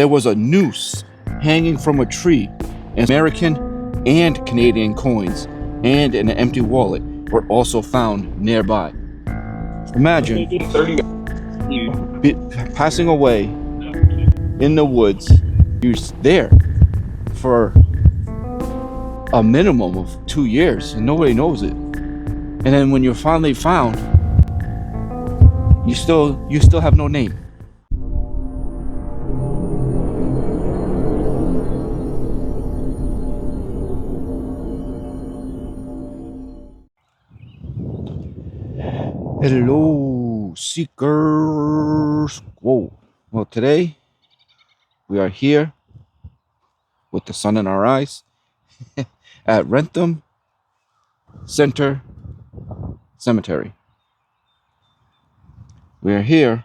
There was a noose hanging from a tree, and American and Canadian coins and an empty wallet were also found nearby. Imagine passing away in the woods. You're there for a minimum of 2 years and nobody knows it. And then when you're finally found, you still have no name. Hello, seekers. Whoa. Well, today we are here with the sun in our eyes at Wrentham Center Cemetery. We are here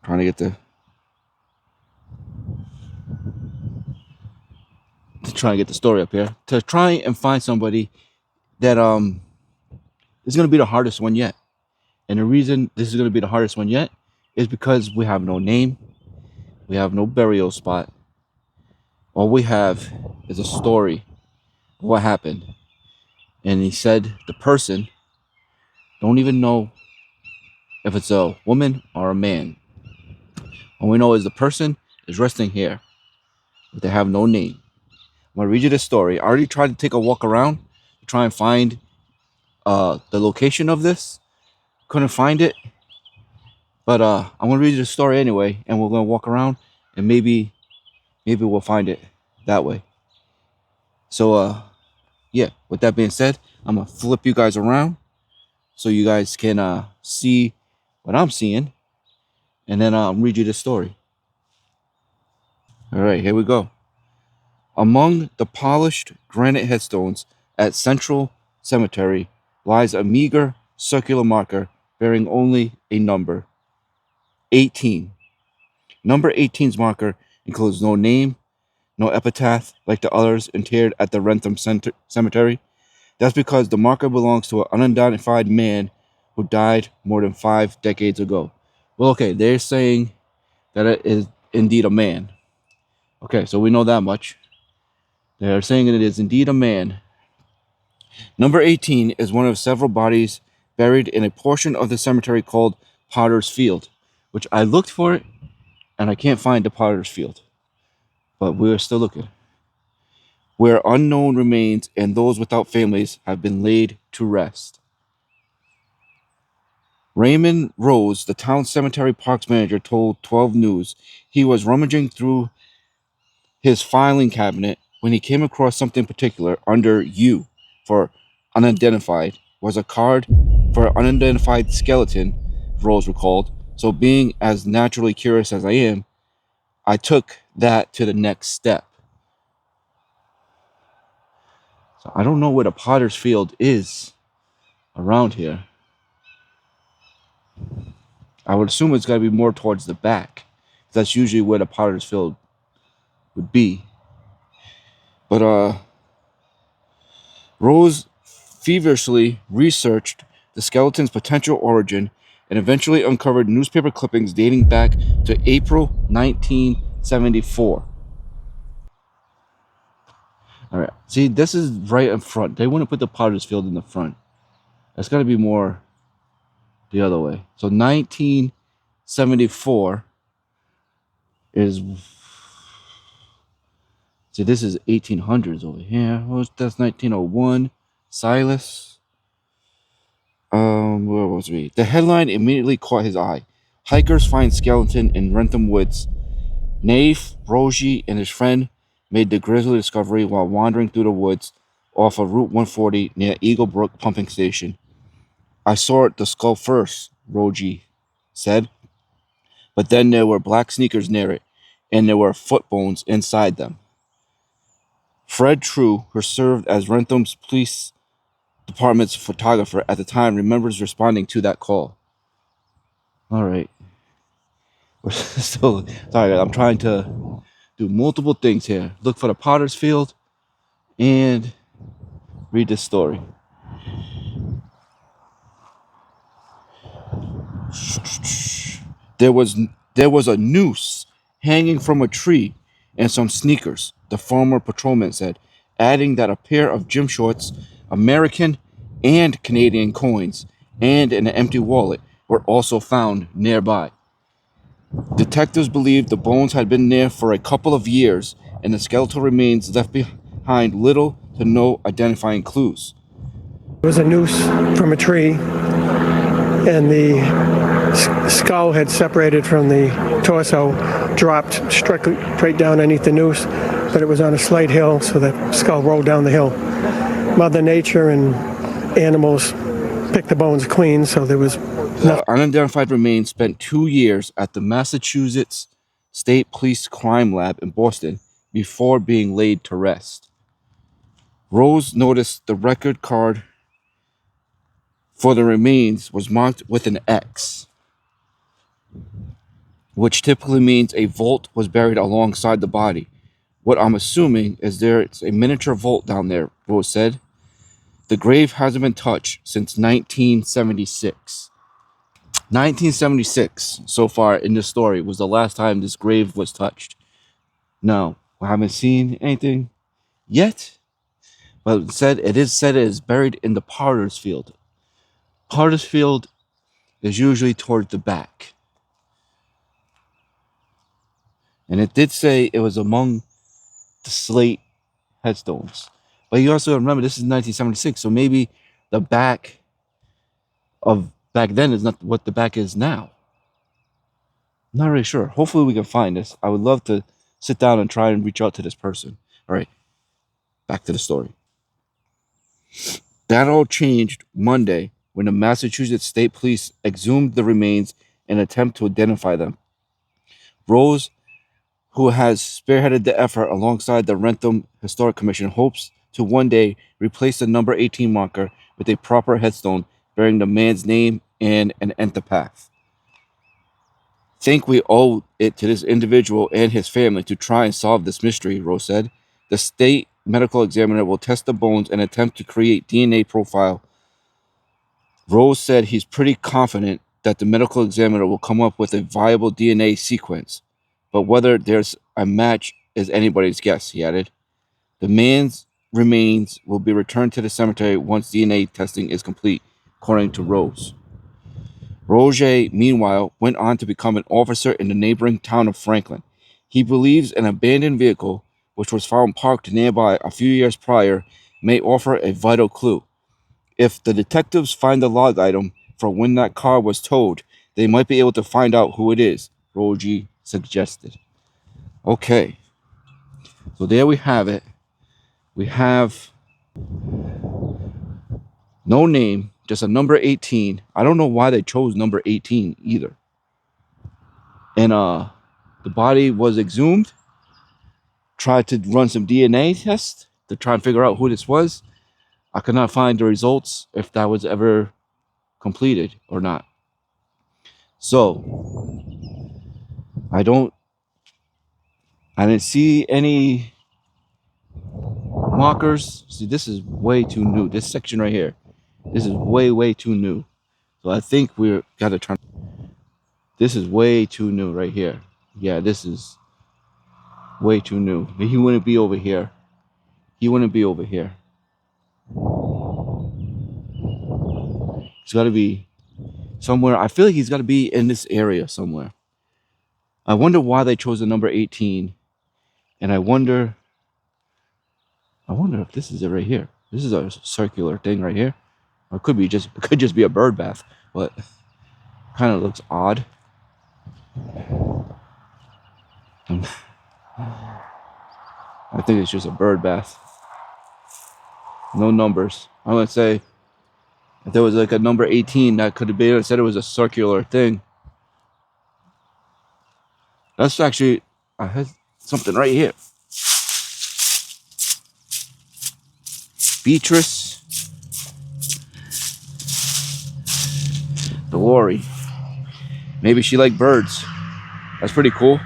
trying to get the story up here to try and find somebody that is going to be the hardest one yet. And the reason this is going to be the hardest one yet is because we have no name, we have no burial spot. All we have is a story of what happened. And he said the person don't even know if it's a woman or a man. All we know is the person is resting here, but they have no name. I'm going to read you this story. I already tried to take a walk around to try and find the location of this. Couldn't find it. But I'm going to read you the story anyway, and we're going to walk around, and maybe we'll find it that way. So, yeah, with that being said, I'm going to flip you guys around so you guys can see what I'm seeing, and then I'll read you the story. All right, here we go. Among the polished granite headstones at Central Cemetery lies a meager circular marker bearing only a number, 18. Number 18's marker includes no name, no epitaph like the others interred at the Wrentham Cemetery. That's because the marker belongs to an unidentified man who died more than 5 decades ago. Well, okay, they're saying that it is indeed a man. Okay, so we know that much. They're saying it is indeed a man. Number 18 is one of several bodies buried in a portion of the cemetery called Potter's Field, which I looked for it, and I can't find the Potter's Field. But we're still looking. Where unknown remains and those without families have been laid to rest. Raymond Rose, the town cemetery parks manager, told 12 News he was rummaging through his filing cabinet when he came across something particular. Under U for unidentified was a card for an unidentified skeleton, Rose recalled. So being as naturally curious as I am, I took that to the next step. So I don't know where the Potter's Field is around here. I would assume it's got to be more towards the back. That's usually where the Potter's Field would be. But Rose feverishly researched the skeleton's potential origin and eventually uncovered newspaper clippings dating back to April 1974. All right, see, this is right in front. They wouldn't put the Potter's Field in the front. That's got to be more the other way. So 1974 is... See, this is 1800s over here. Well, that's 1901. Silas. Where was we? The headline immediately caught his eye. Hikers find skeleton in Wrentham Woods. Naif, Rogie, and his friend made the grisly discovery while wandering through the woods off of Route 140 near Eagle Brook Pumping Station. I saw the skull first, Rogie said. But then there were black sneakers near it, and there were foot bones inside them. Fred True, who served as Wrentham's police department's photographer at the time, remembers responding to that call. All right. We're still... Sorry, I'm trying to do multiple things here. Look for the Potter's Field and read this story. There was a noose hanging from a tree, and some sneakers, the former patrolman said, adding that a pair of gym shorts, American and Canadian coins, and an empty wallet were also found nearby. Detectives believed the bones had been there for a couple of years, and the skeletal remains left behind little to no identifying clues. There was a noose from a tree, and the skull had separated from the torso, dropped straight down underneath the noose, but it was on a slight hill, so the skull rolled down the hill. Mother Nature and animals picked the bones clean, so there was The unidentified remains spent 2 years at the Massachusetts State Police Crime Lab in Boston before being laid to rest. Rose noticed the record card for the remains was marked with an X, which typically means a vault was buried alongside the body. What I'm assuming is there's a miniature vault down there, Rose said. The grave hasn't been touched since 1976. 1976, so far in this story, was the last time this grave was touched. No, we haven't seen anything yet, but it is buried in the Potter's Field. Potter's Field is usually towards the back. And it did say it was among the slate headstones. But you also remember this is 1976, so maybe the back of back then is not what the back is now. I'm not really sure. Hopefully we can find this. I would love to sit down and try and reach out to this person. All right, back to the story. That all changed Monday when the Massachusetts State Police exhumed the remains in an attempt to identify them. Rose, who has spearheaded the effort alongside the Rentham Historic Commission, hopes to one day replace the number 18 marker with a proper headstone bearing the man's name and an epitaph. Think we owe it to this individual and his family to try and solve this mystery, Rose said. The state medical examiner will test the bones and attempt to create DNA profile. Rose said he's pretty confident that the medical examiner will come up with a viable DNA sequence, but whether there's a match is anybody's guess, he added. The man's remains will be returned to the cemetery once DNA testing is complete, according to Rose. Roger, meanwhile, went on to become an officer in the neighboring town of Franklin. He believes an abandoned vehicle, which was found parked nearby a few years prior, may offer a vital clue. If the detectives find the log item from when that car was towed, they might be able to find out who it is, Roger suggested. Okay, so there we have it. We have no name, just a number 18. I don't know why they chose number 18 either. And the body was exhumed. Tried to run some DNA tests to try and figure out who this was. I could not find the results if that was ever completed or not. So I didn't see any markers. See, this is way too new. This section right here. This is way too new. So I think we're gotta turn. This is way too new right here. Yeah, this is way too new. He wouldn't be over here. He wouldn't be over here. It's gotta be somewhere. I feel like he's gotta be in this area somewhere. I wonder why they chose the number 18. And I wonder if this is it right here. This is a circular thing right here. Or it could just be a bird bath, but kind of looks odd. I think it's just a bird bath. No numbers. I'm gonna say if there was like a number 18, that could have been. It said it was a circular thing. That's actually, I had something right here. Beatrice Delory. Maybe she liked birds. That's pretty cool.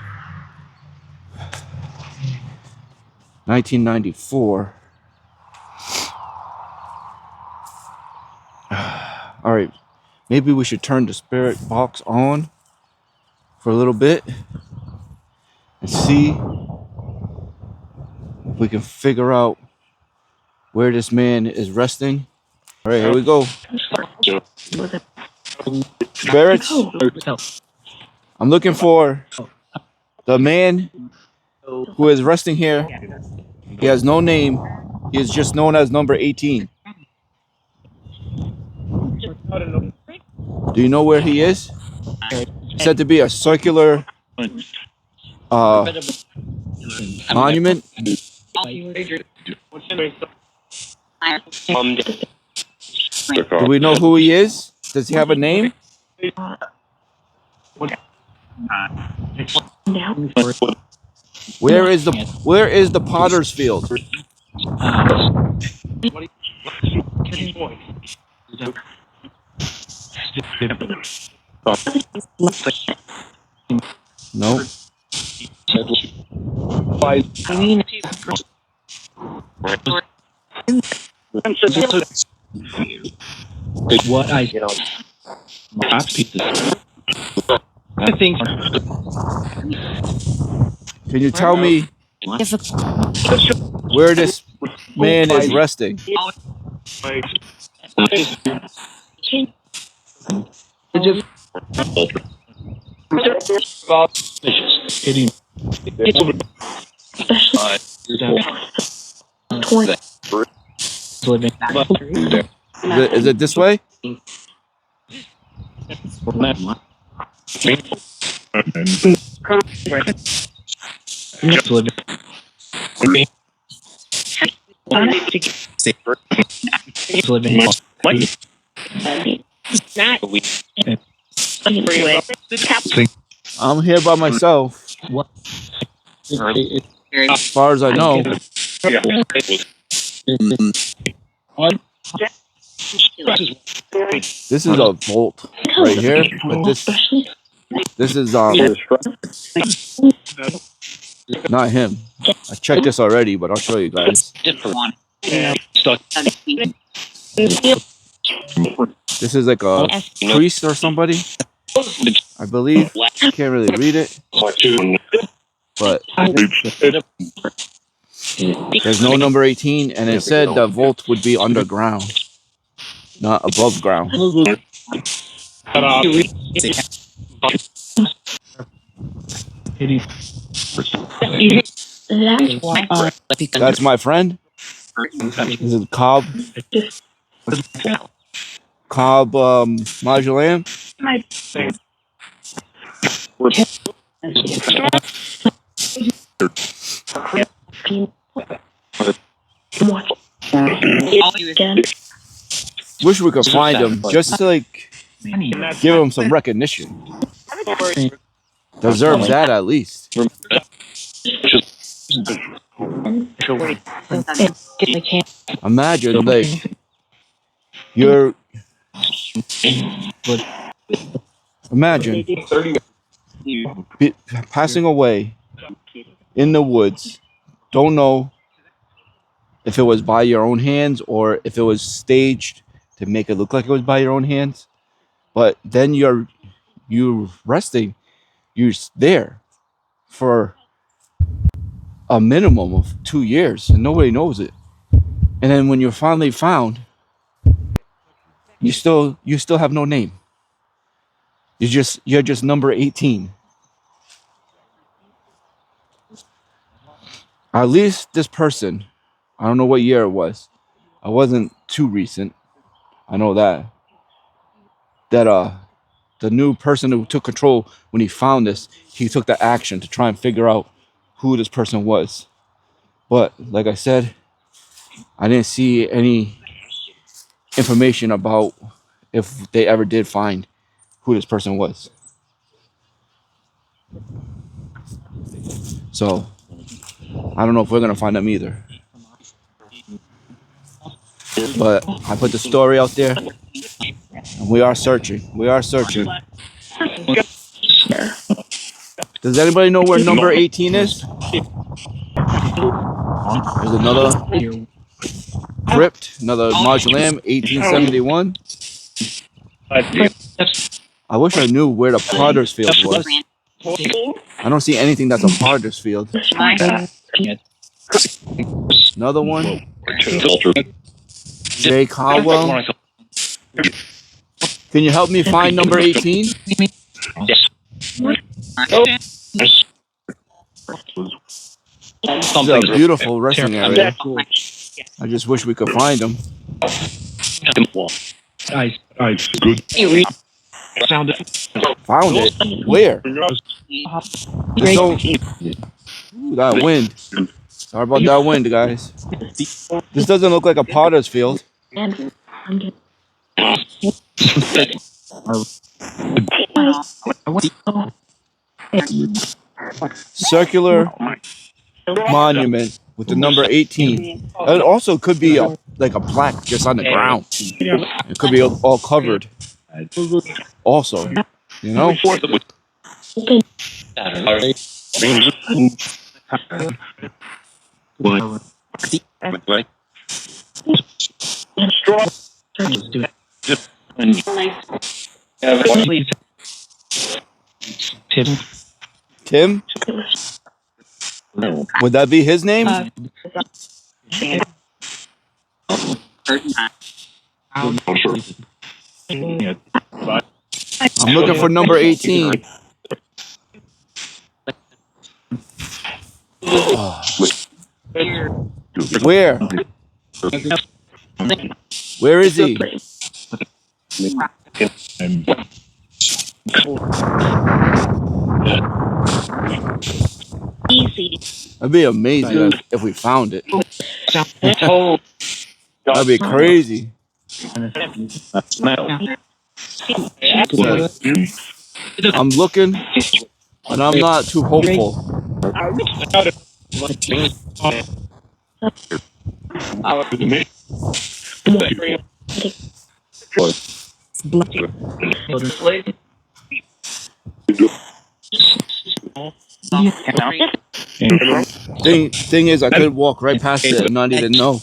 1994. All right. Maybe we should turn the SpiritBox on for a little bit. and see if we can figure out where this man is resting. All right, here we go. Spirits, I'm looking for the man who is resting here. He has no name. He is just known as number 18. Do you know where he is? Said to be a circular monument. Do we know who he is? Does he have a name? Where is the potter's field? No. What I think. Can you tell me where this man is resting? Is it this way? I'm here by myself. As far as I know. This is a vault right here, but this is not him. I checked this already, but I'll show you guys. This is like a priest or somebody, I believe. Can't really read it, but there's no number 18, and it said the vault would be underground, not above ground. That's my friend. This is Cobb Magellan. Wish we could find him just to like give him some recognition. Deserves that at least. Imagine like imagine passing away in the woods. Don't know if it was by your own hands or if it was staged to make it look like it was by your own hands. But then you're resting. You're there for a minimum of 2 years and nobody knows it. And then when you're finally found, you still have no name. You're just number 18. At least this person, I don't know what year it was. I wasn't too recent. I know that the new person who took control when he found this, he took the action to try and figure out who this person was. But like I said, I didn't see any information about if they ever did find who this person was. So I don't know if we're gonna find them either. But I put the story out there, and we are searching. We are searching. Does anybody know where number 18 is? There's another crypt, another mausoleum, 1871. I wish I knew where the Potter's Field was. I don't see anything that's a part of this field. Another one. Jay Caldwell. Can you help me find number 18? This is a beautiful resting area. I just wish we could find them. Found it. Where? Just don't. Ooh, that wind. Sorry about that wind, guys. This doesn't look like a potter's field. Circular monument with the number 18. It also could be like a plaque just on the ground. It could be all covered. Also, you know. Tim? Would that be his name? I'm looking for number 18. Oh. Where? Where is he? That'd be amazing if we found it. That'd be crazy. I'm looking, but I'm not too hopeful. Thing is, I could walk right past it and not even know.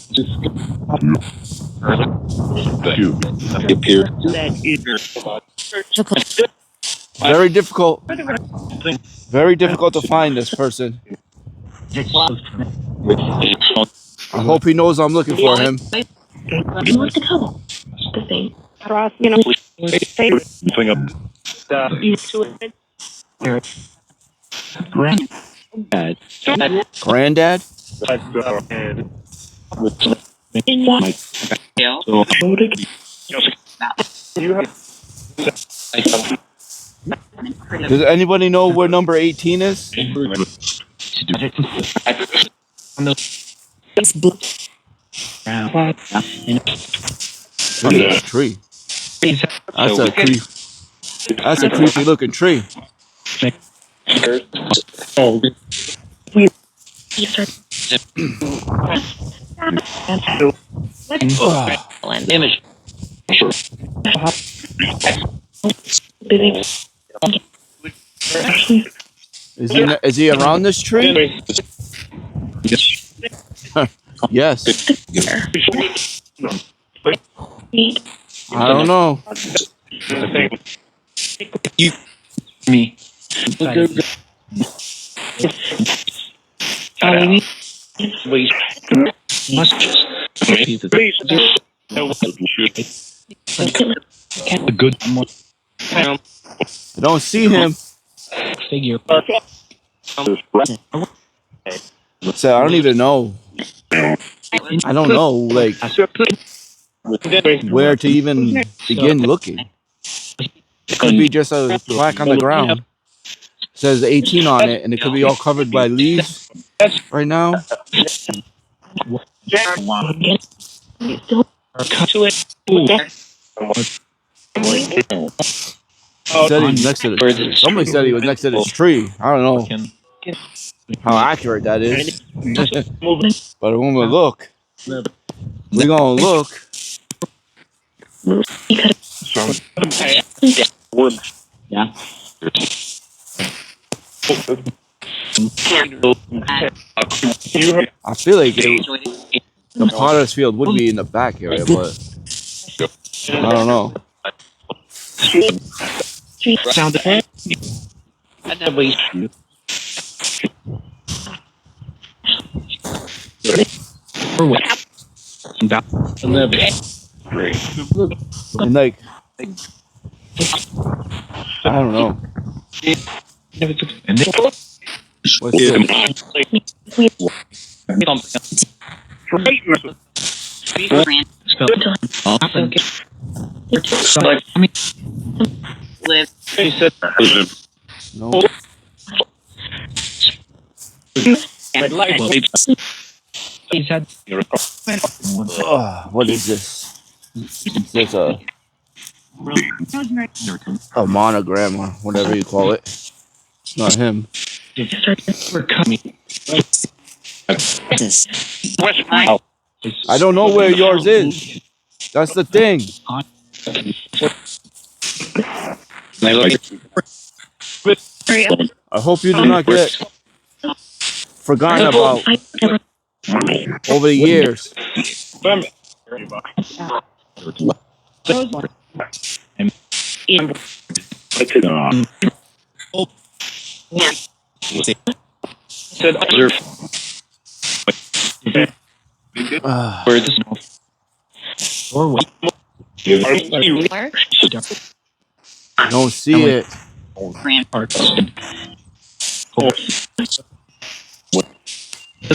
Very difficult. Very difficult to find this person. I hope he knows I'm looking for him. Granddad? Does anybody know where number 18 is? Look at this tree. That's a creepy looking tree. Is he around this tree? Yes. I don't know. Me. I don't see him. So I don't even know. I don't know, like, where to even begin looking. It could be just a plaque on the ground. It says 18 on it, and it could be all covered by leaves right now. Said he's next to the tree. Somebody said he was next to this tree. I don't know how accurate that is. But when we look, we're gonna look. Yeah. I feel like the potter's field would be in the back area, but I don't know. And like, I don't know. What's this? No. What is this? Is this a monogram or whatever you call it? It's not him. I don't know where yours is. That's the thing. I hope you do not get forgotten about over the years. I don't see it.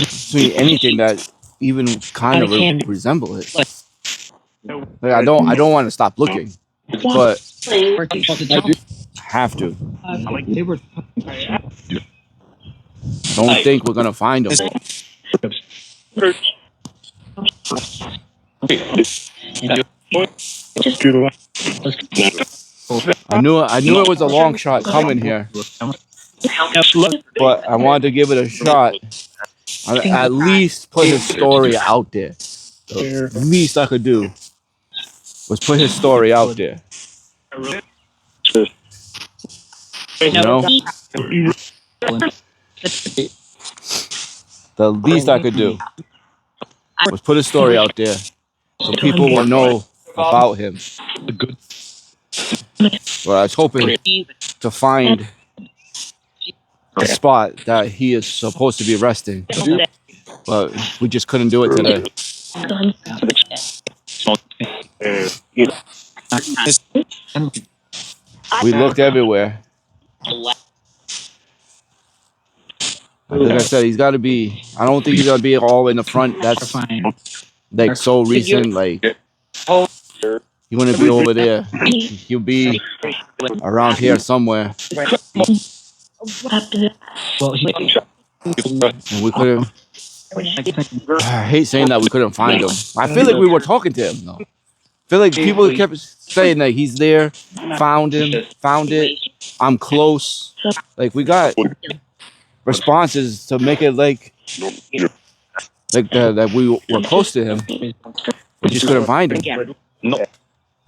See anything that even kind of resemble it. Like, I don't want to stop looking, but I have to. Don't think we're gonna find them. I knew it was a long shot coming here, but I wanted to give it a shot. At least put his story out there. The least I could do was put his story out there. You know? The least I could do was put his story out there so people will know about him. Well, I was hoping to find the spot that he is supposed to be resting, but we just couldn't do it today. We looked everywhere. Like I said, he's got to be. I don't think he's gonna be all in the front. That's like so recent. Like he wouldn't be over there. He'll be around here somewhere. And we couldn't. I hate saying that we couldn't find him. I feel like we were talking to him though. I feel like people kept saying that he's there, found him, found it. I'm close. Like we got responses to make it like that we were close to him. We just couldn't find him.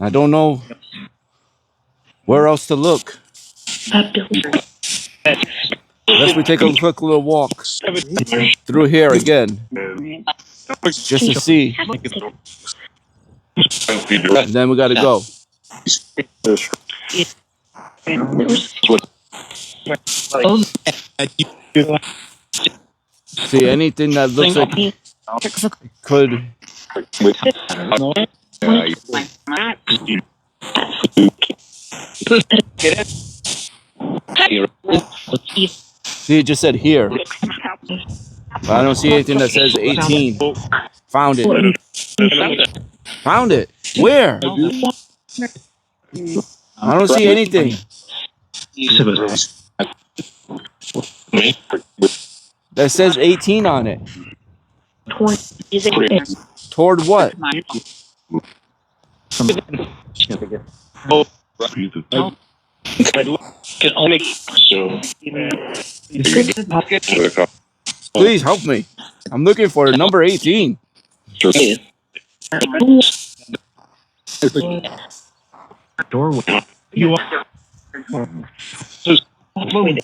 I don't know where else to look. Unless we take a quick little walk through here again, just to see. And then we got to go. See anything that looks like could. See, it just said here. But I don't see anything that says 18. Found it. Found it. Where? I don't see anything. That says 18 on it. Toward what? Please help me. I'm looking for number 18. It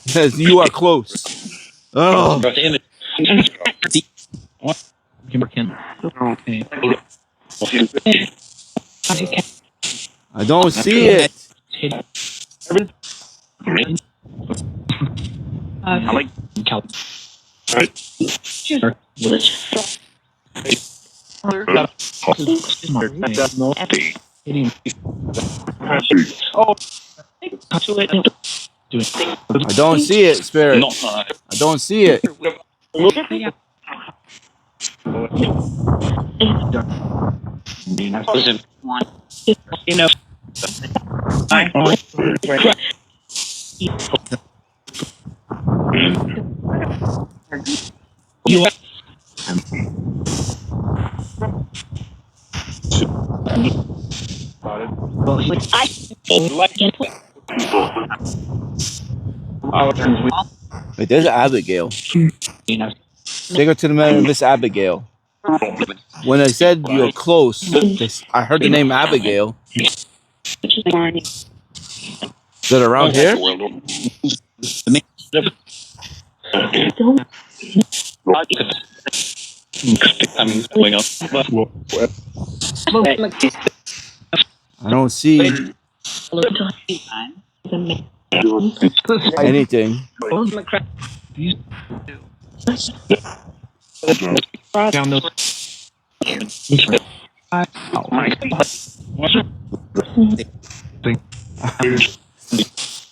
says you are close. Oh. I don't see it. I like Cal. Oh, I don't see it, spirits. I don't see it. you know, you Wait, there's Abigail. know, Take her to the man, Miss Abigail. When I said you're close, I heard the name Abigail. Is it around here? I don't see anything.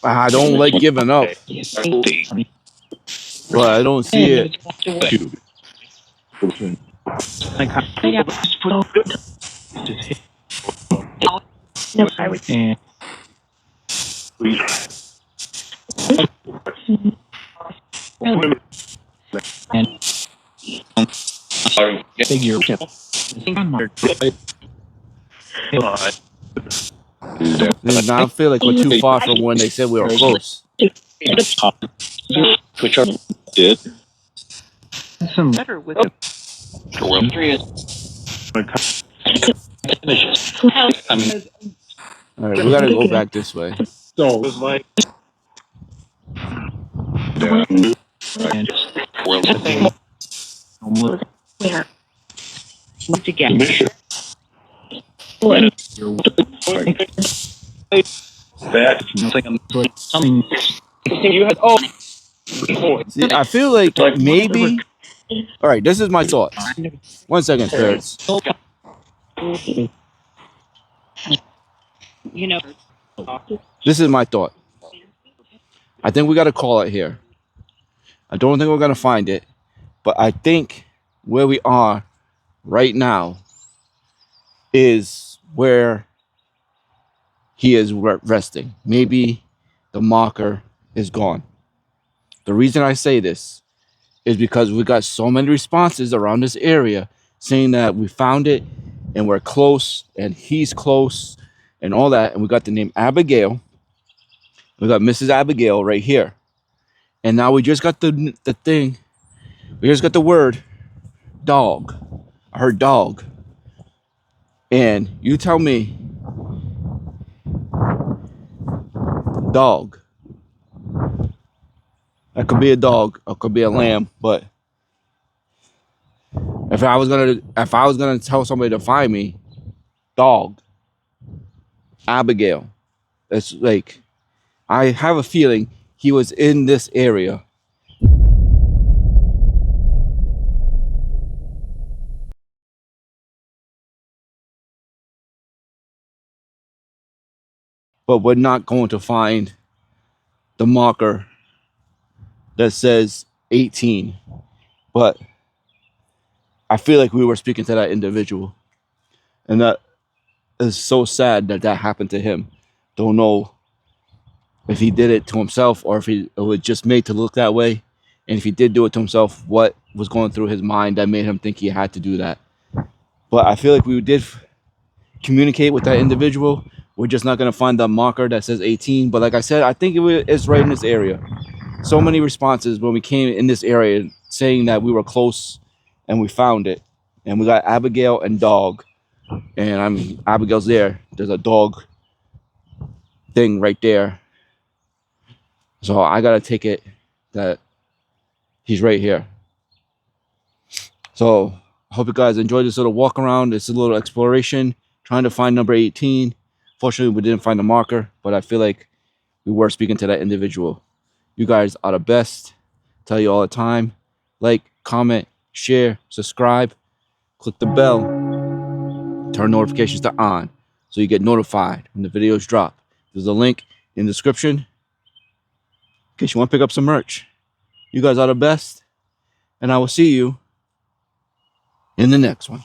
I don't like giving up, but I don't see it. Does not feel like we're too far from when they said we were close. Which are did. All right, we gotta go back this way. See, I feel like maybe. All right, this is my thoughts. 1 second, spirits. This is my thought. I think we gotta call it here. I don't think we're gonna find it, but I think where we are right now is where he is resting. Maybe the marker is gone. The reason I say this is because we got so many responses around this area saying that we found it and we're close and he's close and all that. And we got the name Abigail. We got Mrs. Abigail right here. And now we just got the thing. We just got the word dog. I heard dog. And you tell me, dog. That could be a dog, or could be a lamb, but if I was gonna tell somebody to find me, dog, Abigail. That's like, I have a feeling he was in this area. But we're not going to find the marker that says 18. But I feel like we were speaking to that individual. And that is so sad that that happened to him. Don't know if he did it to himself or if it was just made to look that way. And if he did do it to himself, what was going through his mind that made him think he had to do that. But I feel like we did communicate with that individual. We're just not going to find the marker that says 18. But like I said, I think it's right in this area. So many responses when we came in this area saying that we were close and we found it. And we got Abigail and dog. And Abigail's there. There's a dog thing right there. So I got to take it that he's right here. So I hope you guys enjoyed this little walk around, this little exploration, trying to find number 18. Fortunately, we didn't find the marker, but I feel like we were speaking to that individual. You guys are the best. Tell you all the time, like, comment, share, subscribe, click the bell, turn notifications to on so you get notified when the videos drop. There's a link in the description in case you want to pick up some merch. You guys are the best, and I will see you in the next one.